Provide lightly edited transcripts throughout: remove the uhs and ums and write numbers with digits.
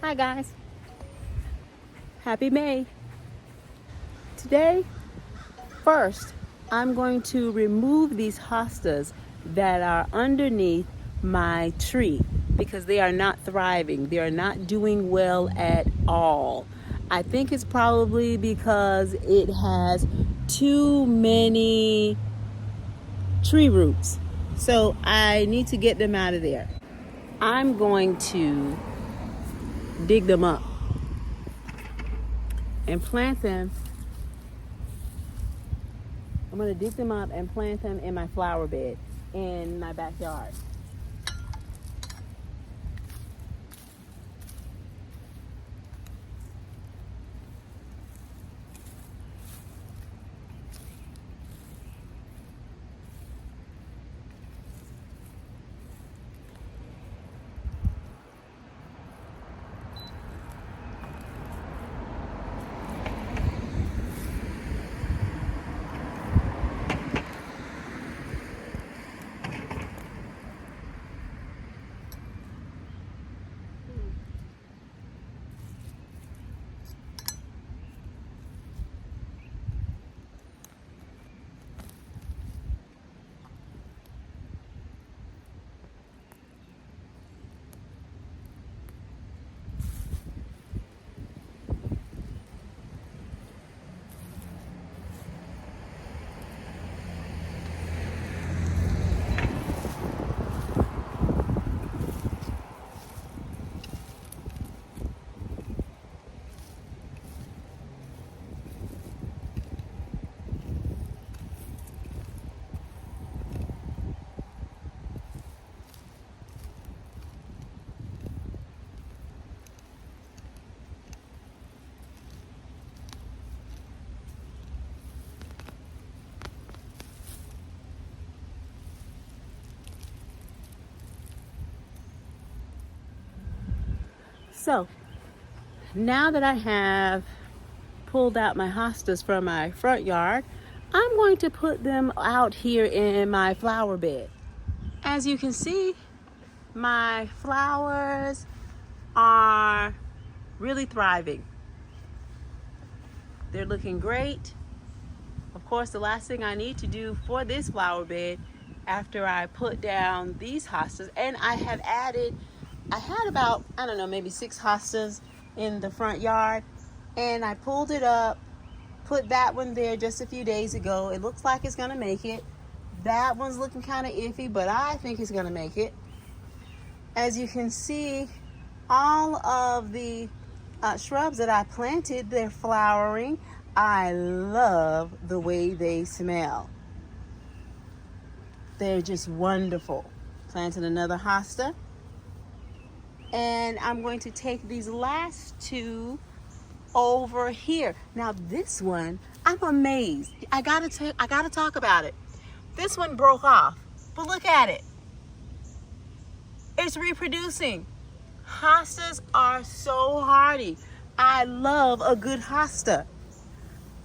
Hi guys, happy May. Today, first, I'm going to remove these hostas that are underneath my tree because they are not thriving. They are not doing well at all. I think it's probably because it has too many tree roots. So I need to get them out of there. I'm going to dig them up and plant them. I'm going to dig them up and plant them in my flower bed in my backyard. So now that I have pulled out my hostas from my front yard, I'm going to put them out here in my flower bed. As you can see, my flowers are really thriving. They're looking great. Of course, the last thing I need to do for this flower bed after I put down these hostas, and I had about, I don't know, maybe 6 hostas in the front yard, and I pulled it up, put that one there just a few days ago. It looks like it's gonna make it. That one's looking kind of iffy, but I think it's gonna make it. As you can see, all of the shrubs that I planted, they're flowering. I love the way they smell. They're just wonderful. Planted another hosta. And I'm going to take these last 2 over here. Now this one, I'm amazed. I gotta talk about it. This one broke off, but look at it. It's reproducing. Hostas are so hardy. I love a good hosta.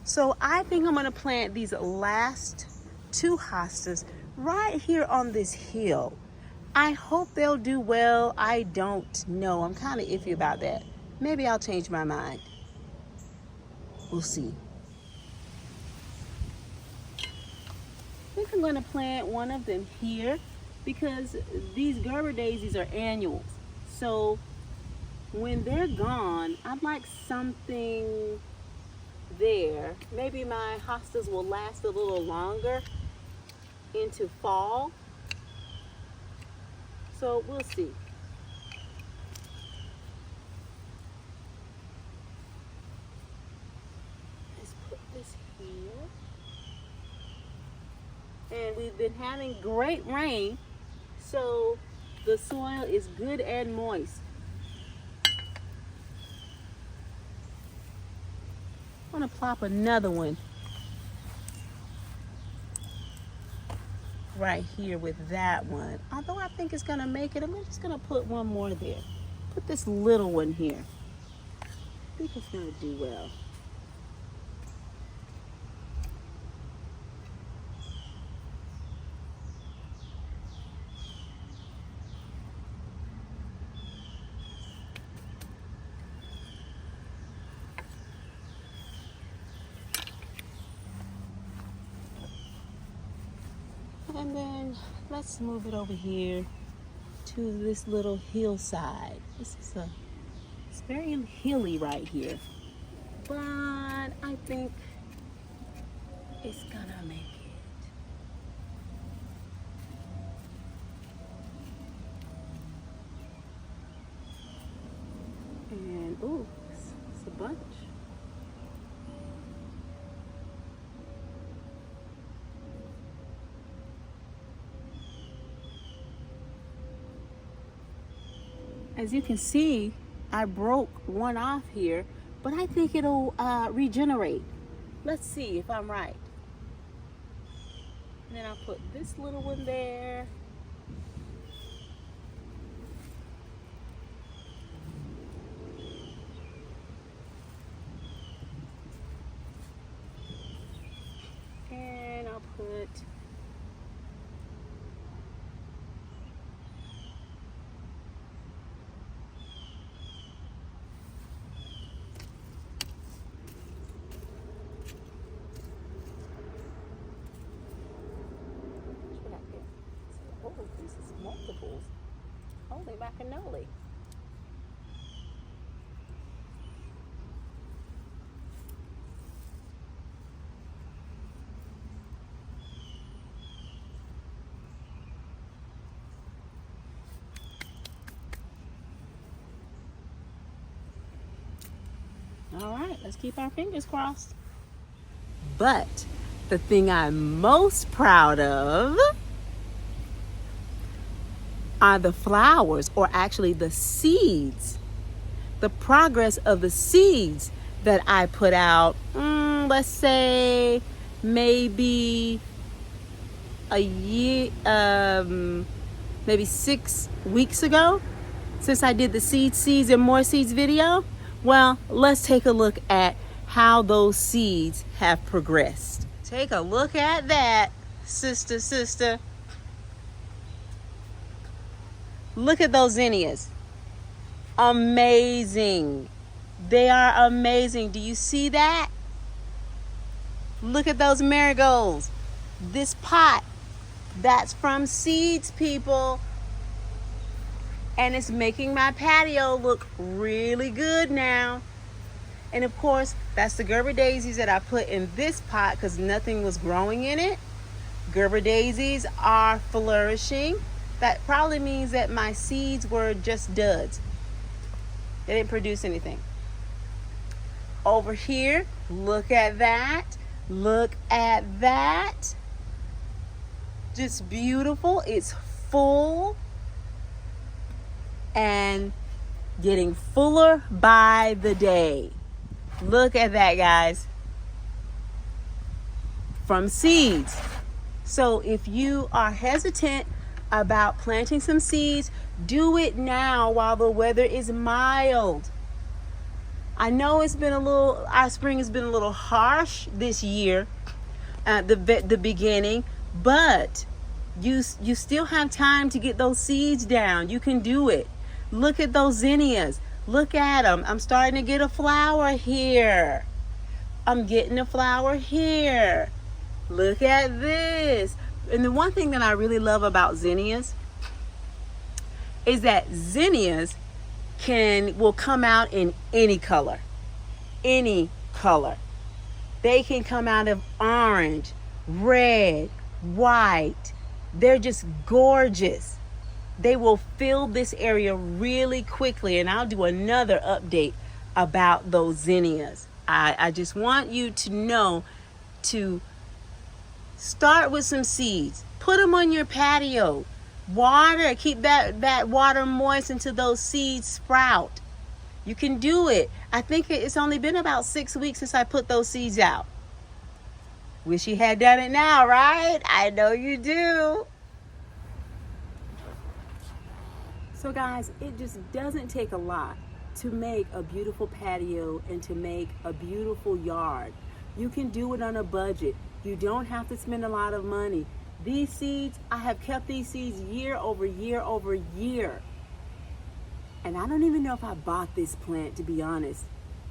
So I think I'm gonna plant these last 2 hostas right here on this hill. I hope they'll do well. I don't know. I'm kind of iffy about that. Maybe I'll change my mind. We'll see. I think I'm going to plant one of them here because these Gerber daisies are annuals. So when they're gone, I'd like something there. Maybe my hostas will last a little longer into fall. So we'll see. Let's put this here. And we've been having great rain, so the soil is good and moist. I'm gonna plop another one right here with that one. Although I think it's gonna make it, I'm just gonna put one more there. Put this little one here. I think it's gonna do well. And then let's move it over here to this little hillside. It's very hilly right here. But I think it's gonna make it. And ooh, it's a bunch. As you can see, I broke one off here, but I think it'll regenerate. Let's see if I'm right. And then I'll put this little one there. And I'll put this is multiples. Holy macanoli. All right, let's keep our fingers crossed. But the thing I'm most proud of are the flowers, or actually the seeds. The progress of the seeds that I put out, let's say maybe a year, maybe 6 weeks ago, since I did the seeds and more seeds video. Well, let's take a look at how those seeds have progressed. Take a look at that, sister. Look at those zinnias. Amazing. They are amazing. Do you see that? Look at those marigolds. This pot, that's from seeds, people. And it's making my patio look really good now. And of course, that's the Gerber daisies that I put in this pot because nothing was growing in it. Gerber daisies are flourishing. That probably means that my seeds were just duds. They didn't produce anything. Over here, look at that. Look at that. Just beautiful. It's full and getting fuller by the day. Look at that, guys. From seeds. So if you are hesitant about planting some seeds, do it now while the weather is mild. I know it's been our spring has been a little harsh this year at the beginning, but you still have time to get those seeds down. You can do it. Look at those zinnias. Look at them. I'm starting to get a flower here. I'm getting a flower here. Look at this. And the one thing that I really love about zinnias is that zinnias will come out in any color. Any color. They can come out of orange, red, white. They're just gorgeous. They will fill this area really quickly, and I'll do another update about those zinnias. I just want you to know to start with some seeds. Put them on your patio. Water, keep that water moist until those seeds sprout. You can do it. I think it's only been about 6 weeks since I put those seeds out. Wish you had done it now, right? I know you do. So guys, it just doesn't take a lot to make a beautiful patio and to make a beautiful yard. You can do it on a budget. You don't have to spend a lot of money. These seeds, I have kept these seeds year over year over year. And I don't even know if I bought this plant, to be honest.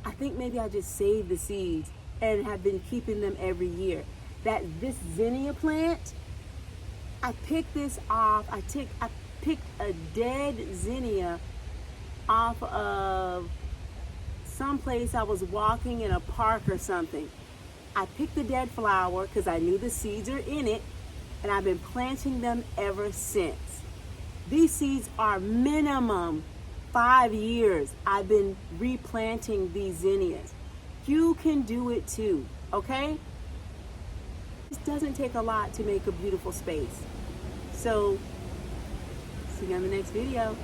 I think maybe I just saved the seeds and have been keeping them every year. This zinnia plant, I picked this off. I picked a dead zinnia off of someplace. I was walking in a park or something. I picked the dead flower because I knew the seeds are in it, and I've been planting them ever since. These seeds are minimum 5 years. I've been replanting these zinnias. You can do it too, okay? It doesn't take a lot to make a beautiful space. So, see you on the next video.